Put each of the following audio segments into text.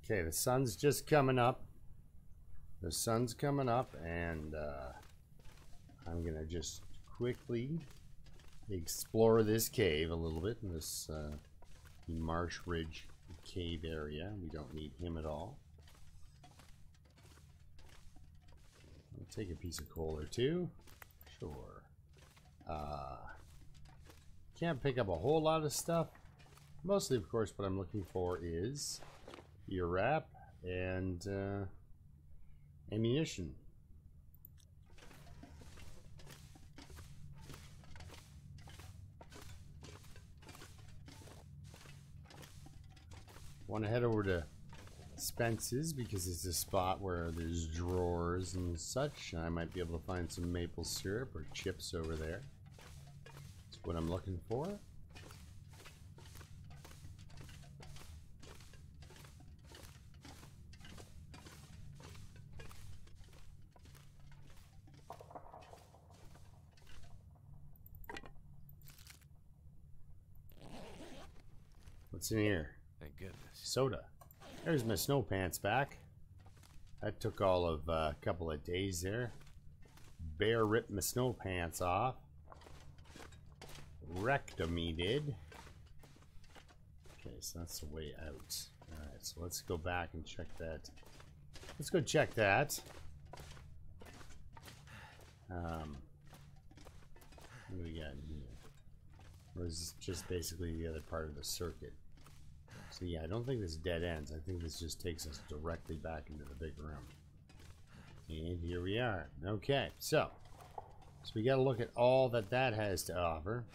Okay, the sun's just coming up. The sun's coming up, and I'm gonna just quickly explore this cave a little bit in this Marsh Ridge cave area. We don't need him at all. I'll take a piece of coal or two. Sure. Can't pick up a whole lot of stuff. Mostly, of course, what I'm looking for is your wrap and ammunition. Want to head over to Spence's because it's a spot where there's drawers and such. I might be able to find some maple syrup or chips over there. That's what I'm looking for. What's in here? Thank goodness. Soda. There's my snow pants back. That took all of a couple of days there. Bear ripped my snow pants off. Rectomy did. Okay, so that's the way out. Alright, so let's go back and check that. Let's go check that. What do we got in here? Or is this just basically the other part of the circuit? So yeah, I don't think this dead ends. I think this just takes us directly back into the big room. And here we are. Okay, so we got to look at all that that has to offer.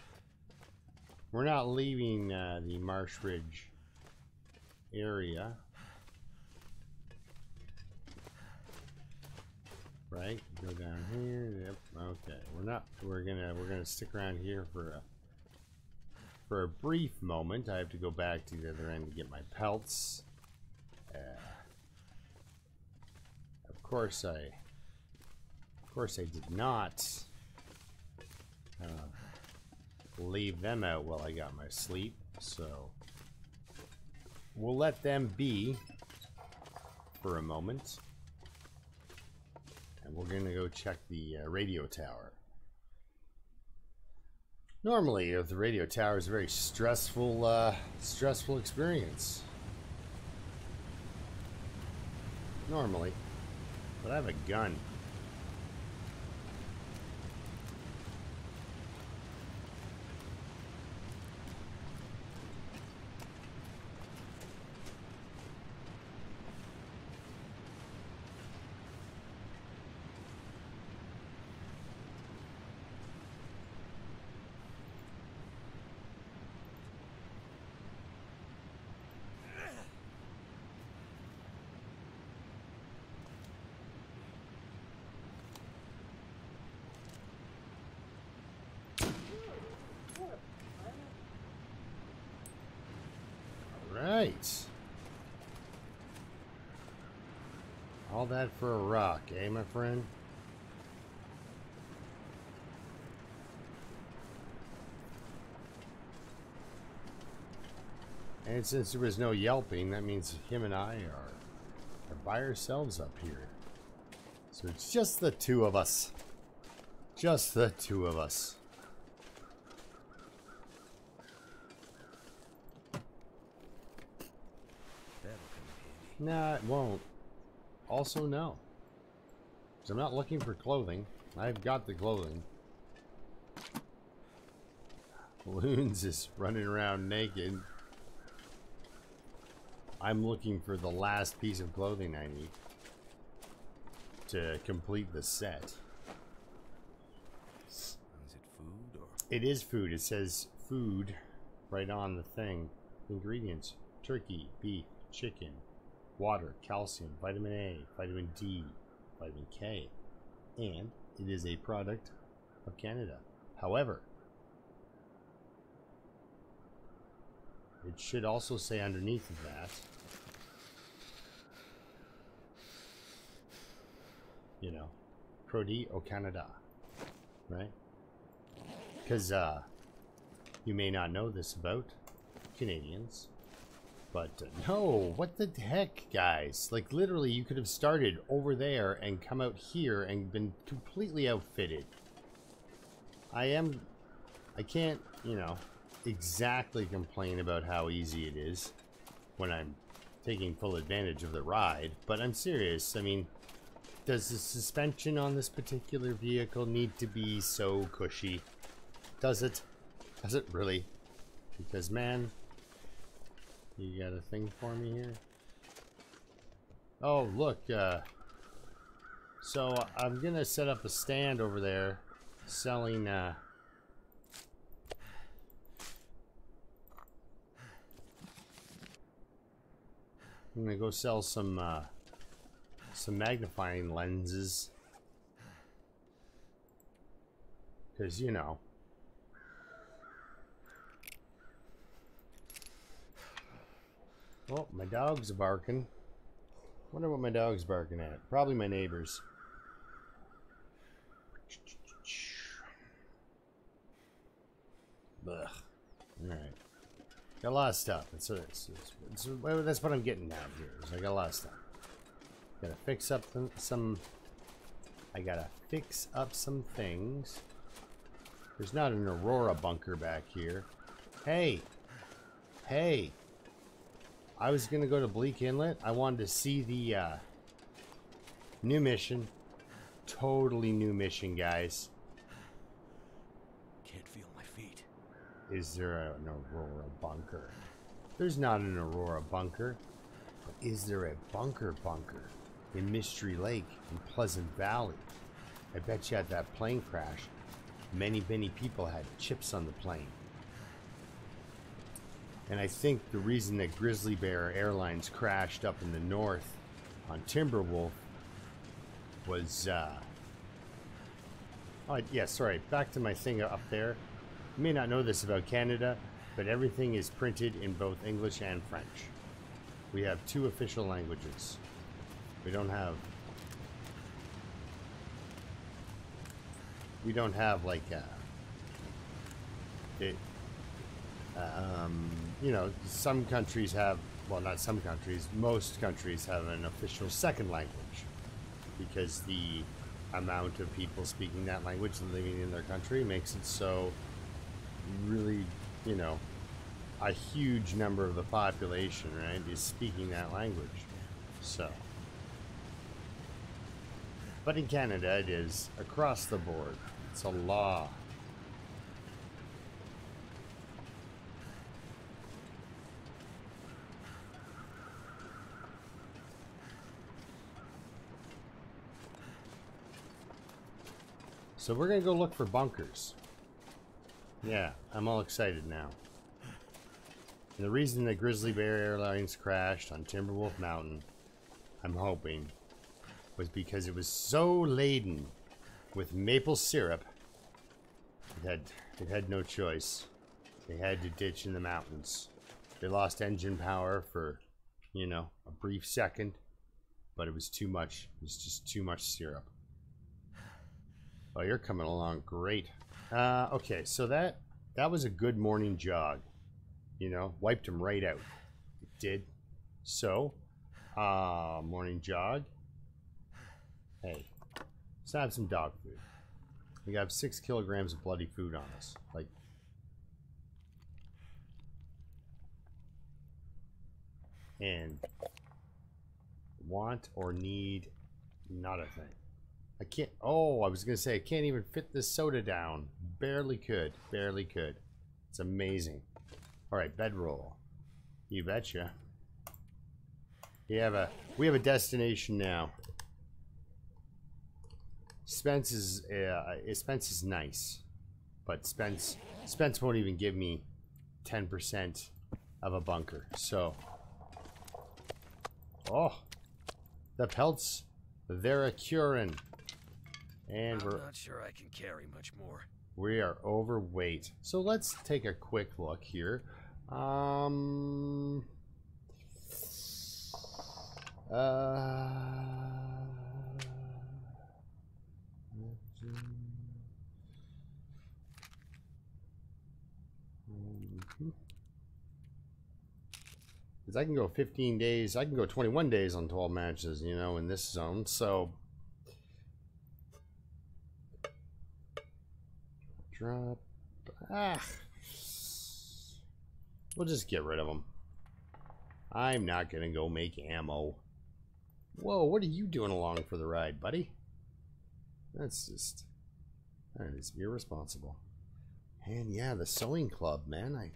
We're not leaving the Marsh Ridge area, right? Go down here. Yep. Okay, we're not. We're gonna stick around here for a brief moment. I have to go back to the other end to get my pelts. Of course I did not leave them out while I got my sleep, so we'll let them be for a moment, and we're gonna go check the radio tower. Normally, the radio tower is a very stressful experience. Normally, but I have a gun. Right. All that for a rock, eh, my friend? And since there was no yelping, that means him and I are by ourselves up here. So it's just the two of us. Just the two of us. Nah, it won't. Also, no. Because I'm not looking for clothing. I've got the clothing. Loons is running around naked. I'm looking for the last piece of clothing I need to complete the set. Is it food or? It is food. It says food right on the thing. Ingredients: turkey, beef, chicken, water, calcium, vitamin A, vitamin D, vitamin K, and it is a product of Canada. However, it should also say underneath of that, you know, Produit au Canada, right? Because you may not know this about Canadians, But no, what the heck, guys? Like, literally, you could have started over there and come out here and been completely outfitted. I can't, you know, exactly complain about how easy it is when I'm taking full advantage of the ride, but I'm serious. I mean, does the suspension on this particular vehicle need to be so cushy? Does it? Does it really? Because, man, you got a thing for me here? Oh, look, so I'm gonna set up a stand over there selling, I'm gonna go sell some magnifying lenses. Because, you know. Oh, my dog's barking. Wonder what my dog's barking at. Probably my neighbors. Ugh. Alright. Got a lot of stuff. That's what I'm getting at here. I got a lot of stuff. Gotta fix up some. I gotta fix up some things. There's not an Aurora bunker back here. Hey! Hey! I was gonna go to Bleak Inlet. I wanted to see the new mission. Totally new mission, guys. Can't feel my feet. Is there an Aurora bunker? There's not an Aurora bunker. But is there a bunker in Mystery Lake in Pleasant Valley? I bet you at that plane crash, many people had chips on the plane. And I think the reason that Grizzly Bear Airlines crashed up in the north on Timberwolf was, oh, yeah, sorry, back to my thing up there. You may not know this about Canada, but everything is printed in both English and French. We have 2 official languages. We don't have like, you know, some countries have, well, not some countries, most countries have an official second language because the amount of people speaking that language and living in their country makes it so really, you know, a huge number of the population, right, is speaking that language. So, but in Canada it is across the board. It's a law. So we're gonna go look for bunkers. Yeah, I'm all excited now. And the reason that Grizzly Bear Airlines crashed on Timberwolf Mountain, I'm hoping, was because it was so laden with maple syrup, it had no choice. They had to ditch in the mountains. They lost engine power for, you know, a brief second, but it was too much. It was just too much syrup. Oh, you're coming along great. Okay, so that was a good morning jog. You know, wiped him right out. It did. So, morning jog. Hey, let's have some dog food. We got 6 kilograms of bloody food on us. Like, and want or need, not a thing. I can't, oh, I was gonna say I can't even fit this soda down. Barely could, barely could. It's amazing. All right, bedroll. You betcha. We have a destination now. Spence is nice, but Spence won't even give me 10% of a bunker. So, oh, the pelts, they're a curin. And I'm not sure I can carry much more. We are overweight. So let's take a quick look here. Because I can go 15 days, I can go 21 days on 12 matches, you know, in this zone. So, drop. We'll just get rid of them. I'm not going to go make ammo. Whoa, what are you doing along for the ride, buddy? That is irresponsible. And yeah, the sewing club, man, I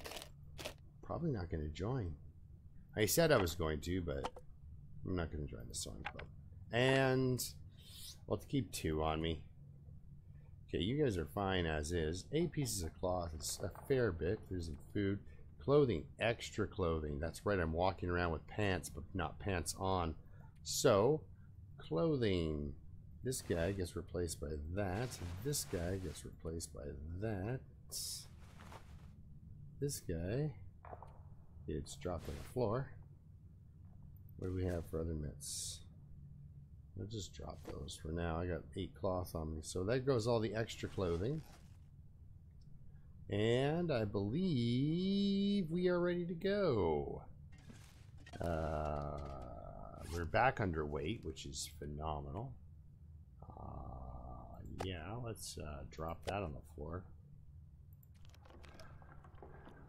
probably not going to join. I said I was going to, but I'm not going to join the sewing club. And I'll have to keep 2 on me. Okay, you guys are fine as is. 8 pieces of cloth, it's a fair bit. There's some food. Clothing, extra clothing. That's right, I'm walking around with pants, but not pants on. So, clothing. This guy gets replaced by that. This guy gets replaced by that. This guy gets dropped on the floor. What do we have for other mitts? I'll just drop those for now. I got 8 cloth on me. So that goes all the extra clothing. And I believe we are ready to go. We're back underweight, which is phenomenal. Yeah, let's drop that on the floor.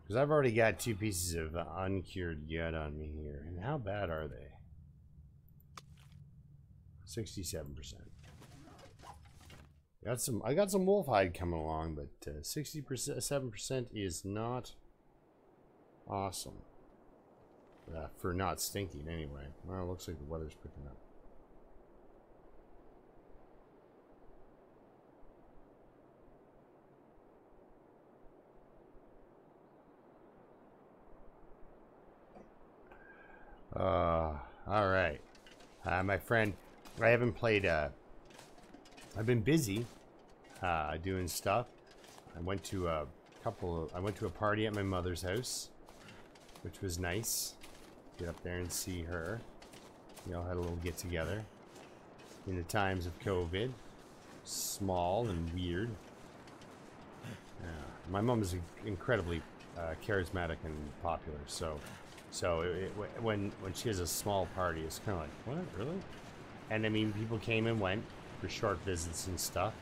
Because I've already got 2 pieces of uncured gut on me here. And how bad are they? 67%. I got some wolf hide coming along, but 67% is not awesome. For not stinking anyway. Well, it looks like the weather's picking up. All right. My friend, I haven't played, I've been busy, doing stuff. I went to a party at my mother's house, which was nice. Get up there and see her. We all had a little get together. In the times of COVID. Small and weird. My mom is incredibly charismatic and popular, so when she has a small party, it's kind of like, what, really? And I mean, people came and went for short visits and stuff,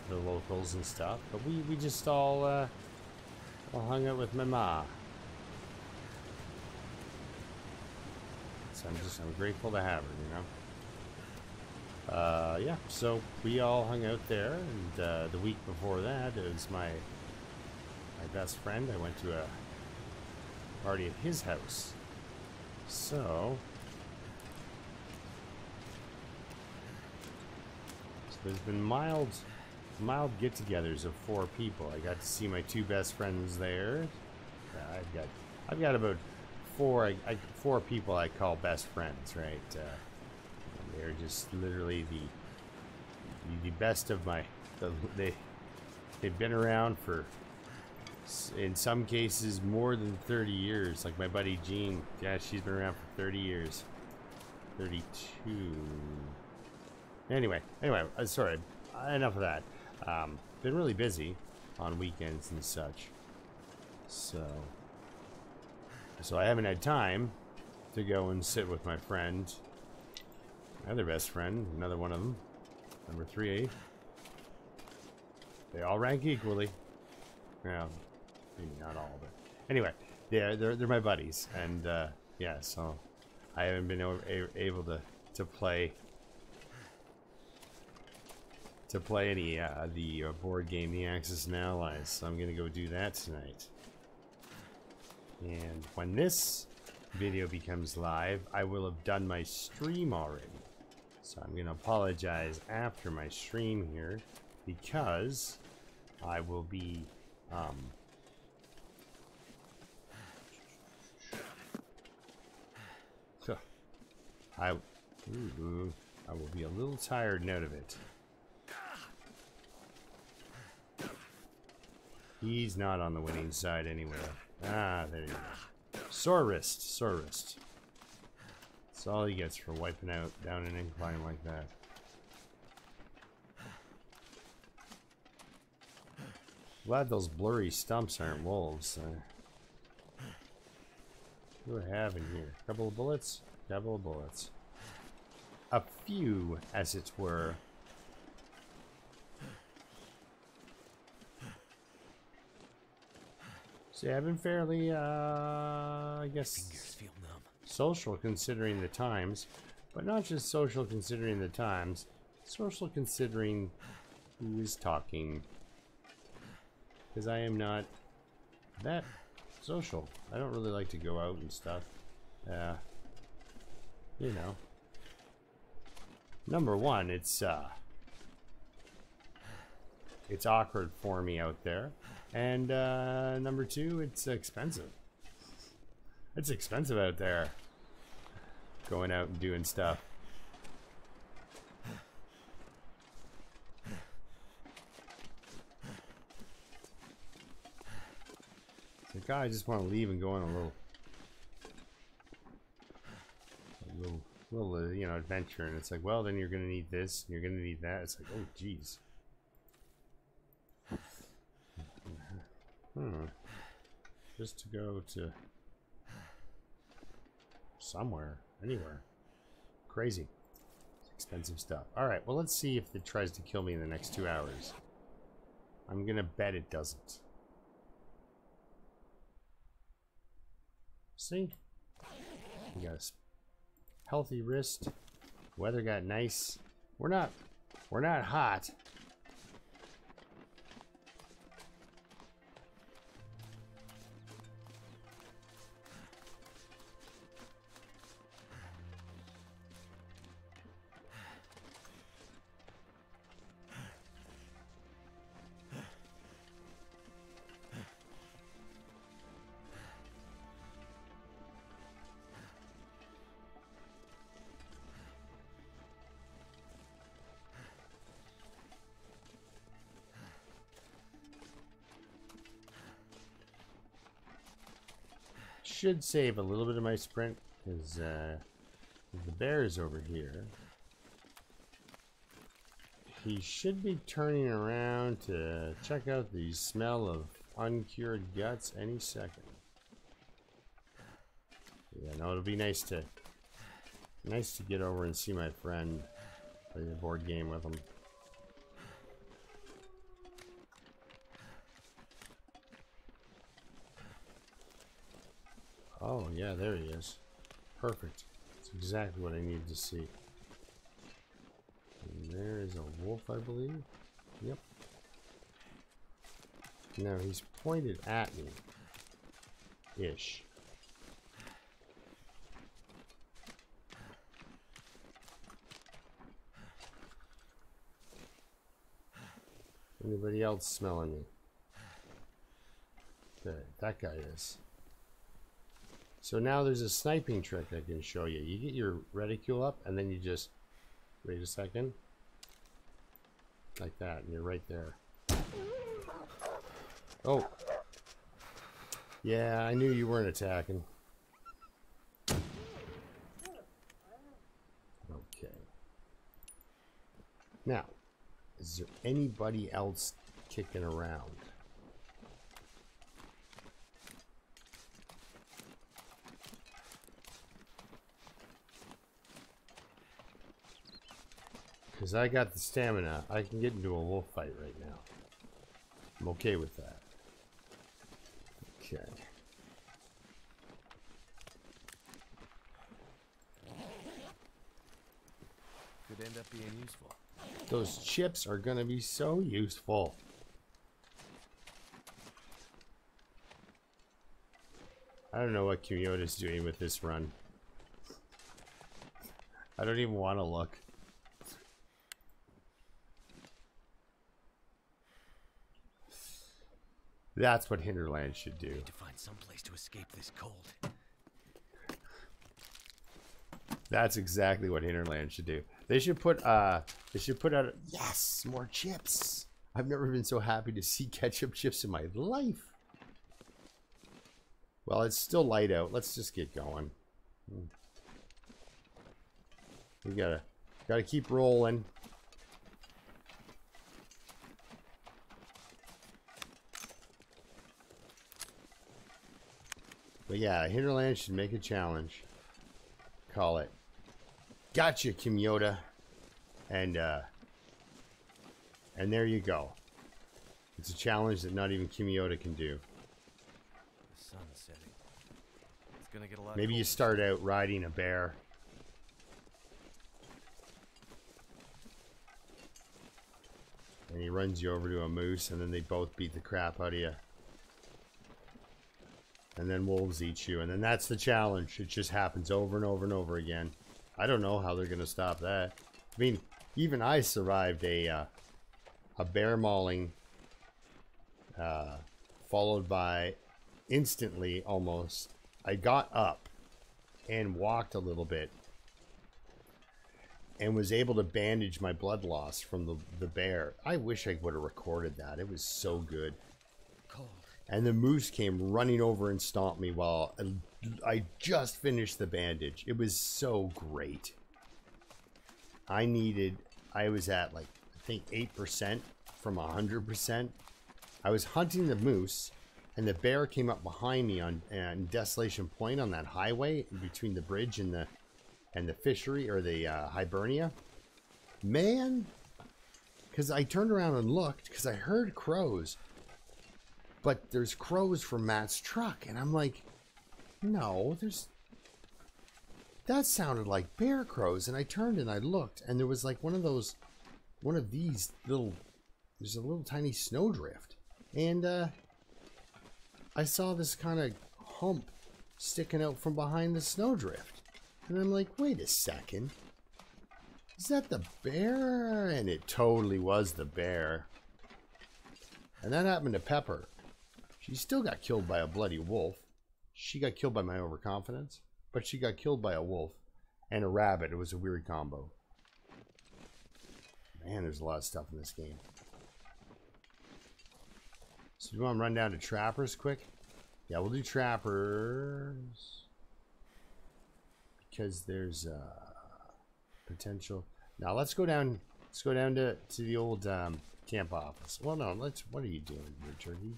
the locals and stuff. But we just all hung out with my ma. So I'm grateful to have her, you know. Yeah, so we all hung out there, and the week before that, it was my best friend. I went to a party at his house. So there's been mild get-togethers of 4 people. I got to see my 2 best friends there. I've got about 4 people I call best friends, right? They're just literally the best of my. They've been around for, in some cases, more than 30 years. Like my buddy Jean, yeah, she's been around for 30 years. 32. Anyway, sorry. Enough of that. Been really busy on weekends and such. So I haven't had time to go and sit with my friend, my other best friend, another one of them, number 3A. They all rank equally. Well, maybe not all, but anyway, yeah, they're my buddies, and yeah, so I haven't been able to play any the board game, The Axis and Allies. So I'm gonna go do that tonight. And when this video becomes live, I will have done my stream already. So I'm gonna apologize after my stream here, because I will be I will be a little tired and out of it. He's not on the winning side anyway. Ah, there you go. Sore wrist, sore wrist. That's all he gets for wiping out down an incline like that. Glad those blurry stumps aren't wolves. What do I have in here? Couple of bullets? Couple of bullets. A few, as it were. See, I've been fairly, I guess, Fingers feel numb. social considering the times. But not just social considering the times. Social considering who is talking. Because I am not that social. I don't really like to go out and stuff. You know. Number one, it's awkward for me out there. And number two, it's expensive. It's expensive out there. Going out and doing stuff. It's like, I just want to leave and go on a little, you know, adventure. And it's like, well, then you're going to need this, and you're going to need that. It's like, oh, geez. Just to go to somewhere, anywhere. Crazy. It's expensive stuff. Alright, well, let's see if it tries to kill me in the next 2 hours. I'm gonna bet it doesn't. See? We got a healthy wrist. Weather got nice. We're not hot. Should save a little bit of my sprint because the bear is over here. He should be turning around to check out the smell of uncured guts any second. Yeah, no, it'll be nice to get over and see my friend, play the board game with him. Oh, yeah, there he is. Perfect. That's exactly what I needed to see. And there is a wolf, I believe. Yep. Now, he's pointed at me. Ish. Anybody else smelling me? Okay, that guy is. So now there's a sniping trick I can show you. You get your reticule up and then you just wait a second. Like that, and you're right there. Oh. Yeah, I knew you weren't attacking. Okay. Now, is there anybody else kicking around? Because I got the stamina, I can get into a wolf fight right now. I'm okay with that. Okay. Could end up being useful. Those chips are going to be so useful. I don't know what Kyoto's doing with this run. I don't even want to look. That's what Hinterland should do. Need to find some place to escape this cold. That's exactly what Hinterland should do. They should put out, yes, more chips. I've never been so happy to see ketchup chips in my life. Well, it's still light out. Let's just get going. We gotta keep rolling. But yeah, Hinterland should make a challenge. Call it. Gotcha, Kimyota. And there you go. It's a challenge that not even Kimyota can do. The sun's setting. It's gonna get a lot Maybe you colder. start out riding a bear. And he runs you over to a moose, and then they both beat the crap out of you. And then wolves eat you, and then that's the challenge. It just happens over and over and over again. I don't know how they're gonna stop that. I mean, even I survived a bear mauling, followed by instantly almost. I got up and walked a little bit, and was able to bandage my blood loss from the bear. I wish I would have recorded that. It was so good. Cold. And the moose came running over and stomped me while I just finished the bandage. It was so great. I was at like, I think 8% from 100%. I was hunting the moose, and the bear came up behind me on Desolation Point on that highway between the bridge and the fishery, or the Hibernia. Man, because I turned around and looked, because I heard crows. But there's crows from Matt's truck, and I'm like, no, that sounded like bear crows. And I turned and I looked, and there was like one of these little, there's a little tiny snowdrift. And I saw this kind of hump sticking out from behind the snowdrift. And I'm like, wait a second. Is that the bear? And it totally was the bear. And that happened to Pepper. She still got killed by a bloody wolf. She got killed by my overconfidence. But she got killed by a wolf and a rabbit. It was a weird combo. Man, there's a lot of stuff in this game. So do you want to run down to Trappers quick? Yeah, we'll do Trappers. Because there's potential. Now let's go down. Let's go down to the old camp office. Well, no. What are you doing here, Turkey?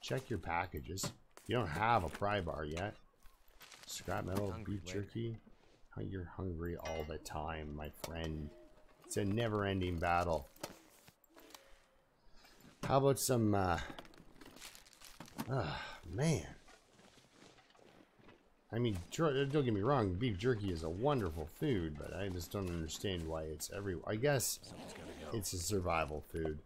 Check your packages. You don't have a pry bar yet. Scrap metal, beef jerky. You're hungry all the time, my friend. It's a never-ending battle. How about some? Man. I mean, don't get me wrong, beef jerky is a wonderful food, but I just don't understand why it's everywhere. I guess it's a survival food.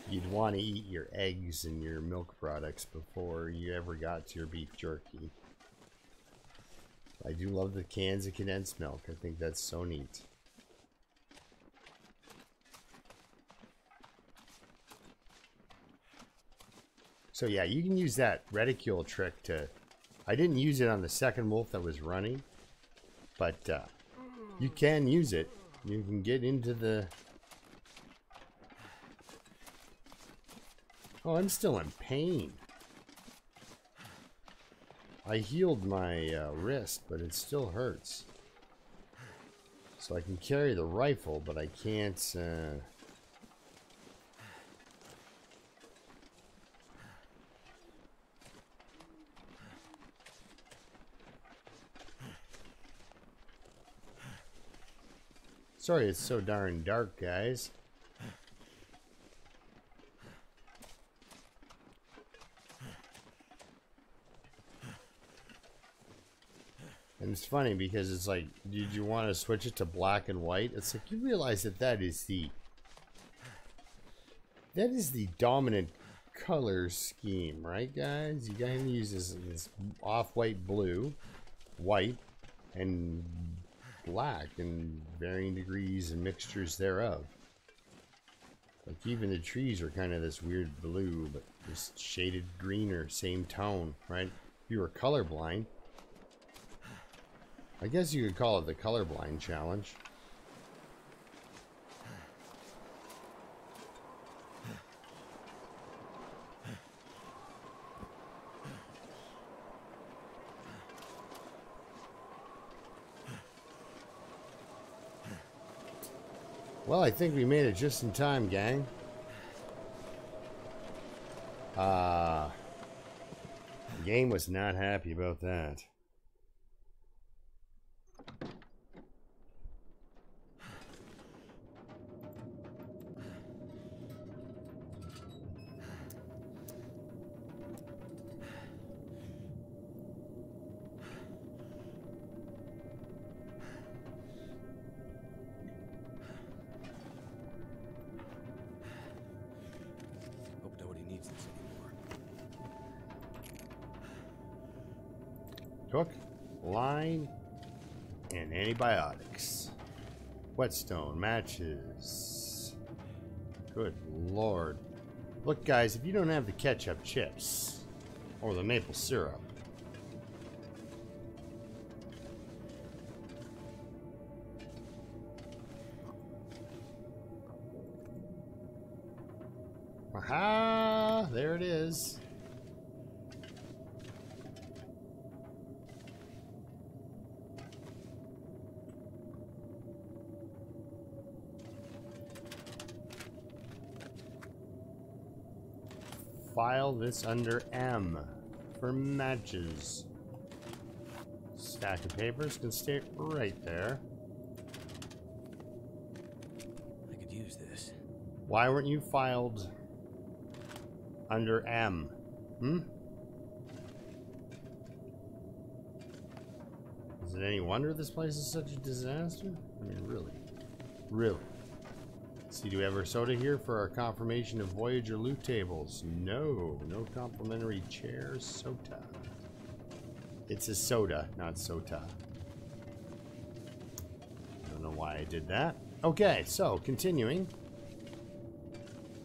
You'd want to eat your eggs and your milk products before you ever got to your beef jerky. I do love the cans of condensed milk. I think that's so neat. So yeah, you can use that reticule trick to... I didn't use it on the second wolf that was running, but you can use it. You can get into the... Oh, I'm still in pain. I healed my wrist, but it still hurts. So I can carry the rifle, but I can't... Sorry it's so darn dark, guys. And it's funny because it's like, did you want to switch it to black and white? It's like, you realize that is the dominant color scheme, right, guys? You gotta use this off-white blue, white, and black in varying degrees and mixtures thereof. Like even the trees are kind of this weird blue, but just shaded greener, same tone, right? If you were colorblind, I guess you could call it the colorblind challenge. Well, I think we made it just in time, gang. The game was not happy about that. Hope nobody needs this anymore. Hook, line, and antibiotics. Whetstone, matches. Good lord. Look, guys, if you don't have the ketchup chips or the maple syrup, aha, there it is. File this under M for matches. Stack of papers can stay right there. I could use this. Why weren't you filed under M? Is it any wonder this place is such a disaster? I mean, really? Really? See, do we have our soda here for our confirmation of Voyager loot tables? No, no complimentary chair soda. It's a soda, not sota. Don't know why I did that. Okay, so continuing.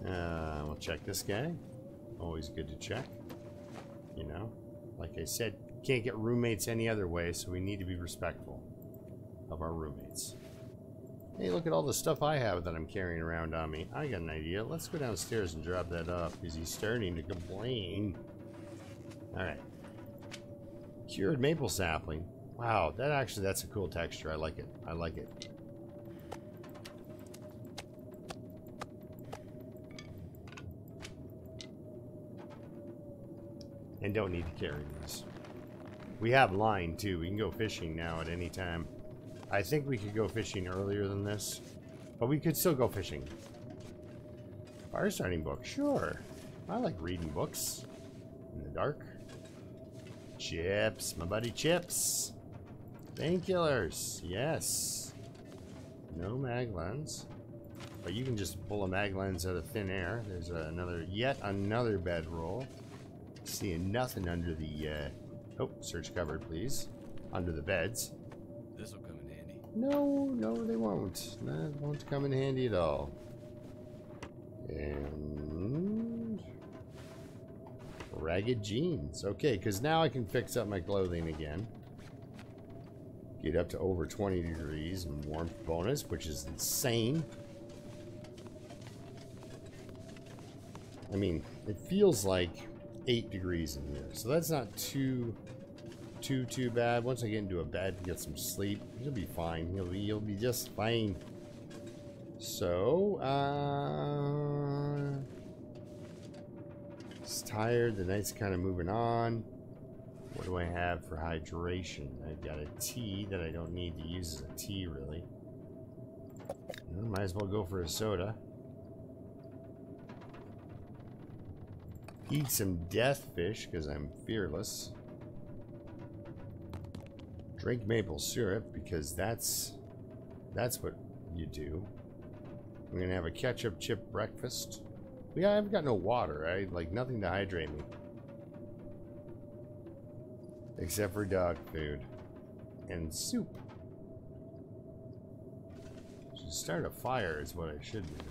We'll check this guy. Always good to check. You know, like I said, can't get roommates any other way, so we need to be respectful of our roommates. Hey, look at all the stuff I have that I'm carrying around on me. I got an idea. Let's go downstairs and drop that off because he's starting to complain. Alright. Cured maple sapling. Wow, that's a cool texture. I like it. I like it. And don't need to carry these. We have line too. We can go fishing now at any time. I think we could go fishing earlier than this, but we could still go fishing. Fire starting book, sure. I like reading books in the dark. Chips, my buddy Chips. Painkillers, yes. No mag lens, but you can just pull a mag lens out of thin air. There's yet another bedroll. Seeing nothing under the, oh, search cupboard, please. Under the beds. This'll come in handy. No, they won't. That won't come in handy at all. And ragged jeans. Okay, because now I can fix up my clothing again. Get up to over 20 degrees and warmth bonus, which is insane. I mean, it feels like 8 degrees in here, so that's not too bad. Once I get into a bed and get some sleep, he'll be fine. He'll be just fine. So, he's tired. The night's kind of moving on. What do I have for hydration? I've got a tea that I don't need to use as a tea, really. Well, might as well go for a soda. Eat some death fish, because I'm fearless. Drink maple syrup, because that's what you do. I'm gonna have a ketchup chip breakfast. Yeah, I've got no water. I like nothing to hydrate me. Except for dog food. And soup. Should start a fire is what I should do.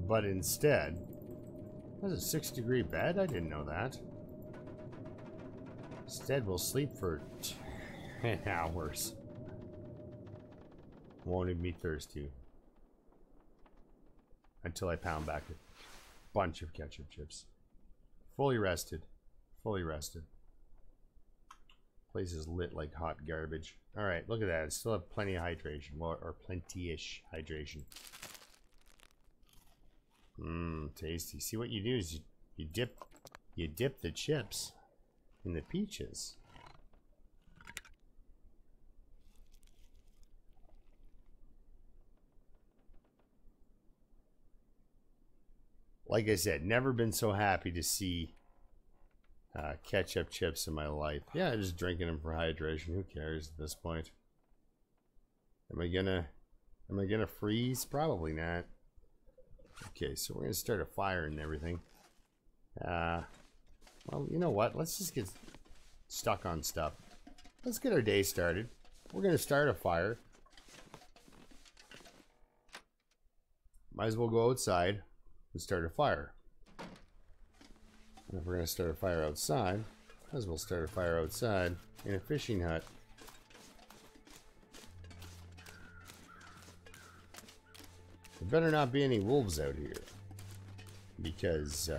But instead, that's a 6-degree bed? I didn't know that. Instead, we'll sleep for 10 hours. Won't even be thirsty. Until I pound back bunch of ketchup chips. Fully rested. Fully rested. Place is lit like hot garbage. Alright, look at that. I still have plenty of hydration. Well, or plenty-ish hydration. Mmm, tasty. See, what you do is you dip the chips in the peaches. Like I said, never been so happy to see ketchup chips in my life. Yeah, just drinking them for hydration. Who cares at this point? Am I gonna freeze? Probably not. Okay, so we're gonna start a fire and everything. Well, you know what? Let's just get stuck on stuff. Let's get our day started. We're gonna start a fire. Might as well go outside and start a fire. And if we're gonna start a fire outside, might as well start a fire outside in a fishing hut. There better not be any wolves out here, because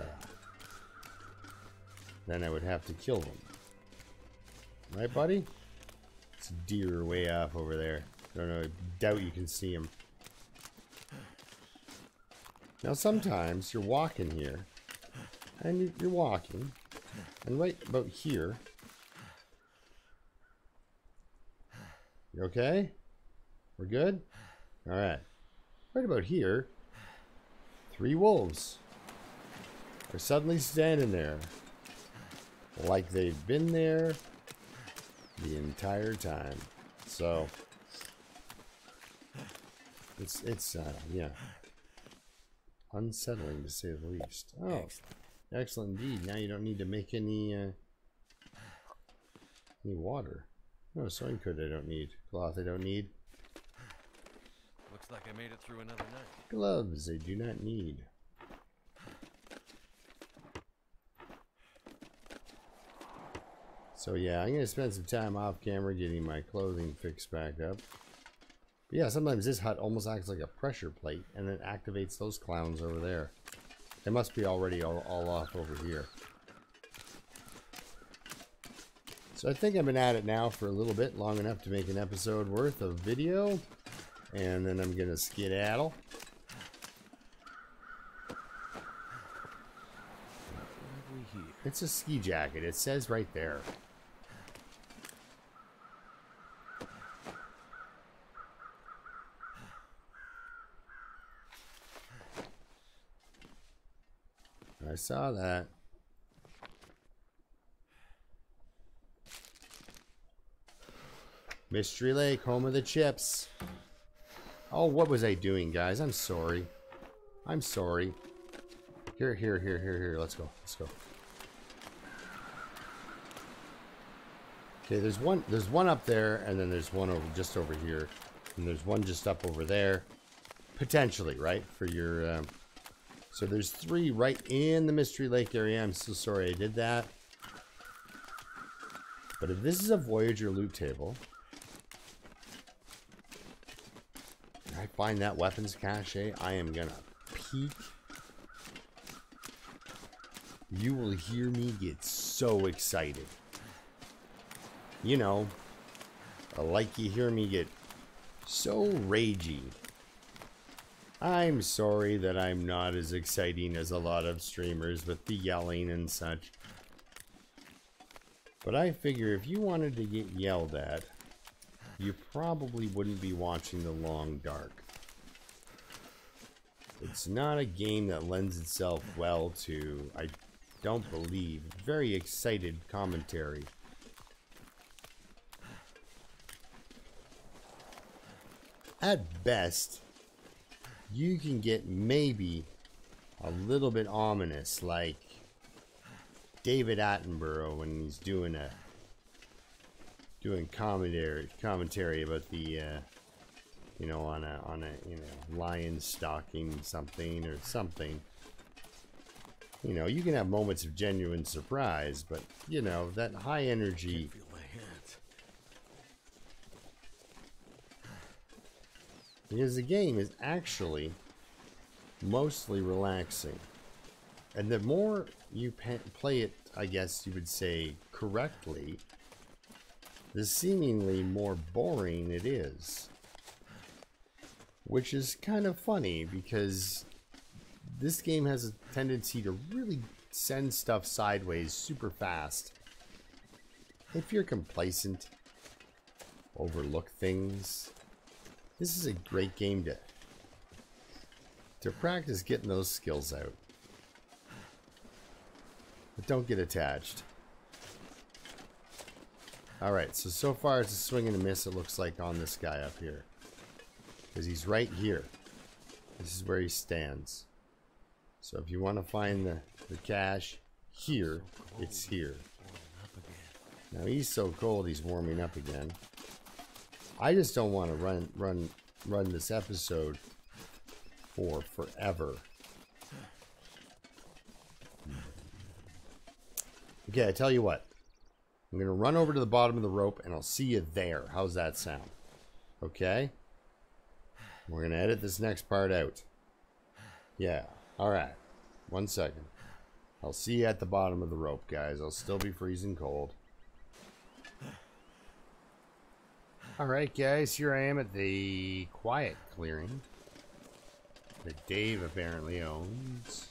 then I would have to kill them. Right, buddy? It's a deer way off over there. I don't know, I doubt you can see him. Now sometimes you're walking here, and you're walking, and right about here, you okay? We're good? Alright. Right about here, 3 wolves are suddenly standing there, like they've been there the entire time. So, it's yeah, unsettling to say the least. Oh, excellent indeed. Now you don't need to make any water. No, sewing kit I don't need. Cloth I don't need. Looks like I made it through another night. Gloves I do not need. So yeah, I'm going to spend some time off camera getting my clothing fixed back up. But yeah, sometimes this hut almost acts like a pressure plate and then activates those clowns over there. They must be already all off over here. So I think I've been at it now for a little bit, long enough to make an episode worth of video. And then I'm going to skedaddle. It's a ski jacket. It says right there. I saw that. Mystery Lake, home of the chips. Oh, what was I doing, guys? I'm sorry. I'm sorry. Here. Let's go. Let's go. Okay, there's one up there, and then there's one just over here, and there's one just up over there, potentially, right? For your, so there's 3 right in the Mystery Lake area. I'm so sorry I did that. But if this is a Voyager loot table, I find that weapons cache, I am gonna peek. You will hear me get so excited. You know, like you hear me get so ragey. I'm sorry that I'm not as exciting as a lot of streamers with the yelling and such. But I figure if you wanted to get yelled at, you probably wouldn't be watching The Long Dark. It's not a game that lends itself well to, I don't believe, very excited commentary. At best, you can get maybe a little bit ominous, like David Attenborough when he's doing commentary about the you know, on a lion stalking something or something. You know, you can have moments of genuine surprise, but you know, that high energy. Feel my hands. Because the game is actually mostly relaxing. And the more you play it, I guess you would say, correctly, the seemingly more boring it is. Which is kind of funny, because this game has a tendency to really send stuff sideways super fast. If you're complacent, overlook things, this is a great game to practice getting those skills out. But don't get attached. Alright, so far it's a swing and a miss, it looks like, on this guy up here. Because he's right here. This is where he stands. So if you want to find the cache here, it's here. Now he's so cold he's warming up again. I just don't want to run this episode for forever. Okay, I tell you what. I'm going to run over to the bottom of the rope and I'll see you there. How's that sound? Okay? We're going to edit this next part out. Yeah. Alright. 1 second. I'll see you at the bottom of the rope, guys. I'll still be freezing cold. Alright, guys. Here I am at the quiet clearing that Dave apparently owns.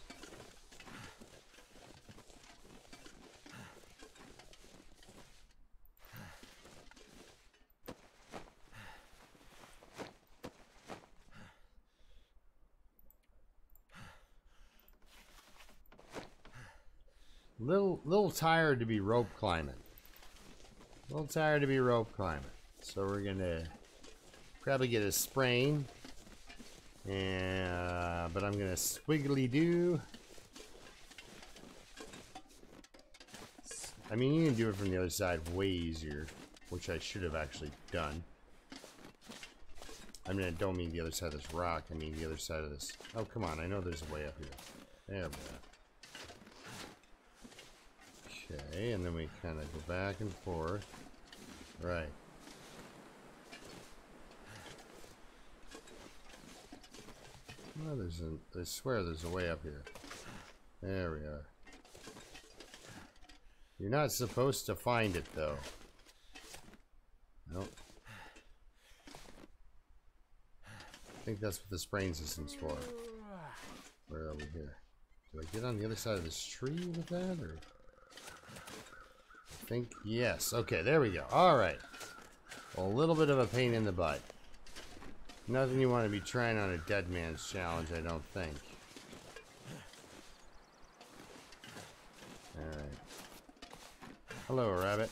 Little tired to be rope climbing. So we're gonna probably get a sprain. And but I'm gonna squiggly do. I mean, you can do it from the other side way easier, which I should have actually done. I mean, I don't mean the other side of this rock. I mean the other side of this. Oh, come on! I know there's a way up here. There we go. Okay, and then we kind of go back and forth. Right. Oh, I swear there's a way up here. There we are. You're not supposed to find it, though. Nope. I think that's what the spraying system's for. Where are we here? Do I get on the other side of this tree with that, or...? I think, yes. Okay, there we go. Alright. A little bit of a pain in the butt. Nothing you want to be trying on a dead man's challenge, I don't think. Alright. Hello, rabbit.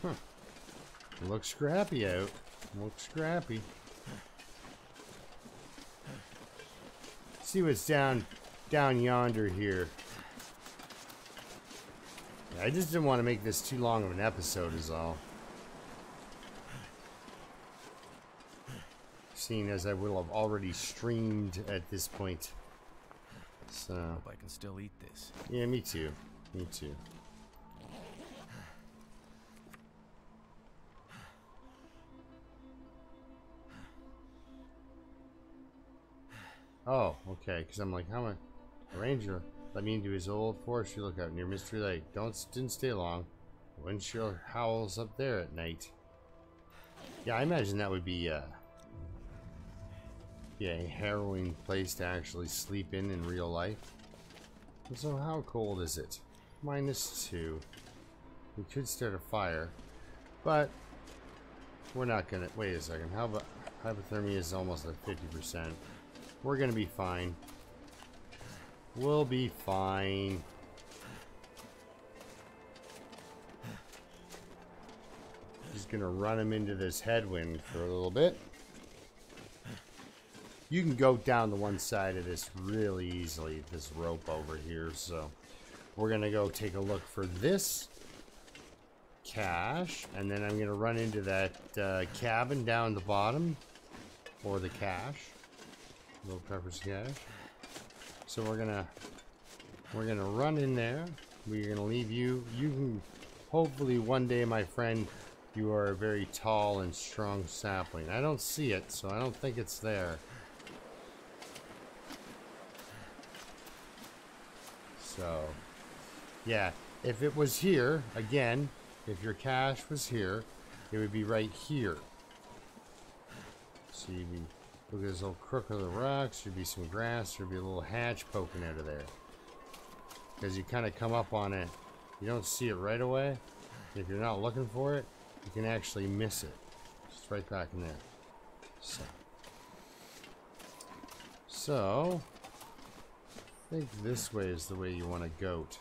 Huh. Looks scrappy out. Looks scrappy. See what's down yonder here. I just didn't want to make this too long of an episode is all. Seeing as I will have already streamed at this point. So Hope I can still eat this. yeah, me too. Me too. Oh, okay, because I'm like, how am I? A ranger let me into his old forestry lookout near Mystery Lake. Didn't stay long. Wind sure howls up there at night. Yeah, I imagine that would be a harrowing place to actually sleep in real life. So how cold is it? -2. We could start a fire, but we're not gonna. Wait a second. How about hypothermia is almost at 50%. We're gonna be fine. We'll be fine. Just gonna run him into this headwind for a little bit. You can go down to one side of this really easily, this rope over here, so we're gonna go take a look for this cache, and then I'm gonna run into that cabin down the bottom, or the cache. Little Pepper's cache. So we're gonna run in there. We're gonna leave you. You can hopefully one day, my friend, You are a very tall and strong sapling. I don't see it, so I don't think it's there. So, yeah, if it was here, again, if your cache was here, it would be right here. So you'd be, look at this little crook of the rocks, there'd be some grass, there'd be a little hatch poking out of there. Because you kind of come up on it, you don't see it right away. If you're not looking for it, you can actually miss it. Just right back in there. So I think this way is the way you want to goat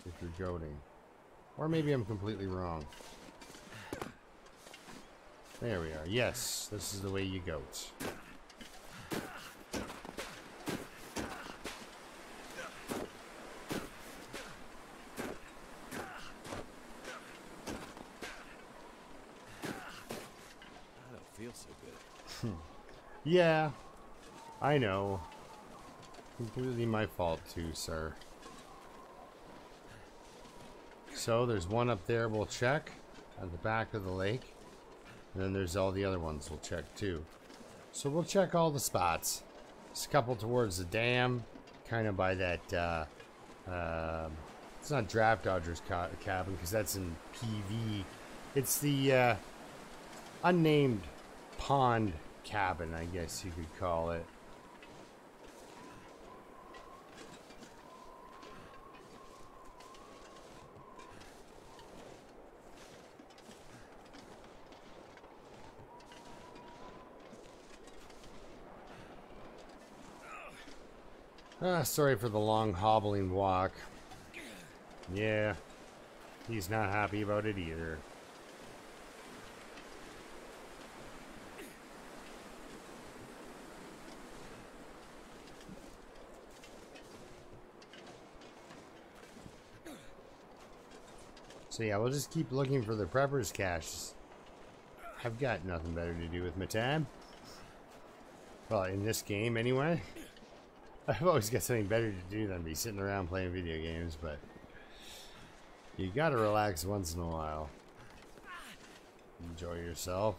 if you're goating. Or maybe I'm completely wrong. There we are. Yes, this is the way you goat. I don't feel so good. Yeah, I know. Completely my fault too, sir. So there's one up there we'll check at the back of the lake. And then there's all the other ones we'll check too. So we'll check all the spots. There's a couple towards the dam, kind of by that, it's not Draft Dodgers cabin because that's in PV. It's the unnamed pond cabin, I guess you could call it. Sorry for the long hobbling walk. Yeah, he's not happy about it either. So yeah, we'll just keep looking for the preppers caches. I've got nothing better to do with my time. Well, in this game anyway. I've always got something better to do than be sitting around playing video games, but you gotta relax once in a while. Enjoy yourself.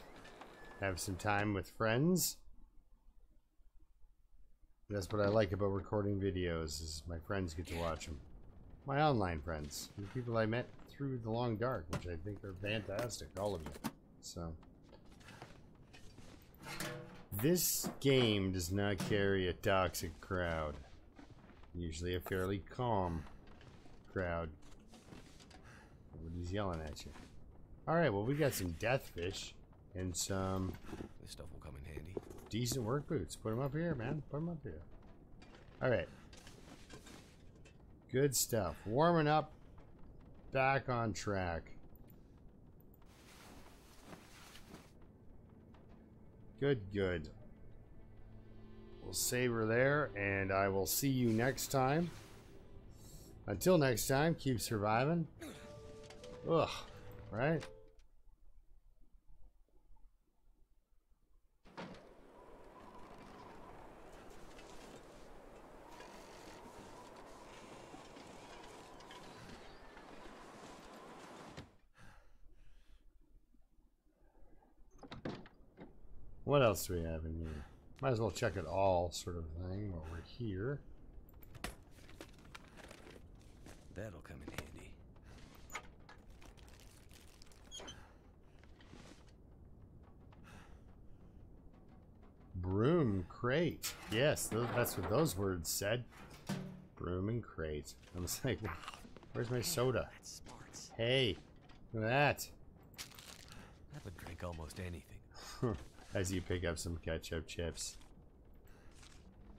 Have some time with friends. That's what I like about recording videos, is my friends get to watch them. My online friends. The people I met through the long dark, which I think are fantastic, all of you. So this game does not carry a toxic crowd. Usually a fairly calm crowd. Nobody's yelling at you. Alright, well we got some death fish and some This stuff will come in handy. decent work boots. Put them up here, man. Put them up here. Alright. Good stuff. Warming up. Back on track. Good, good. We'll save her there, and I will see you next time. Until next time, keep surviving. Ugh, right? What else do we have in here? Might as well check it all, sort of thing, while we're here. That'll come in handy. Broom crate. Yes, that's what those words said. Broom and crate. I was like, where's my soda? That's smart. Hey, look at that. I would drink almost anything. As you pick up some ketchup chips.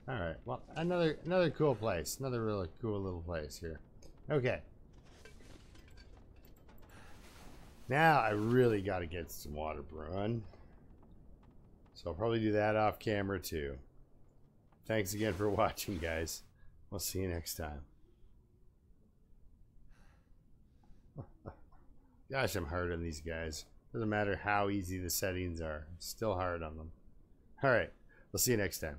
Alright, well, another cool place. Another really cool little place here. Okay. Now I really got to get some water brewing. So I'll probably do that off camera too. Thanks again for watching, guys. We'll see you next time. Gosh, I'm hard on these guys. Doesn't matter how easy the settings are. I'm still hard on them. Alright, we'll see you next time.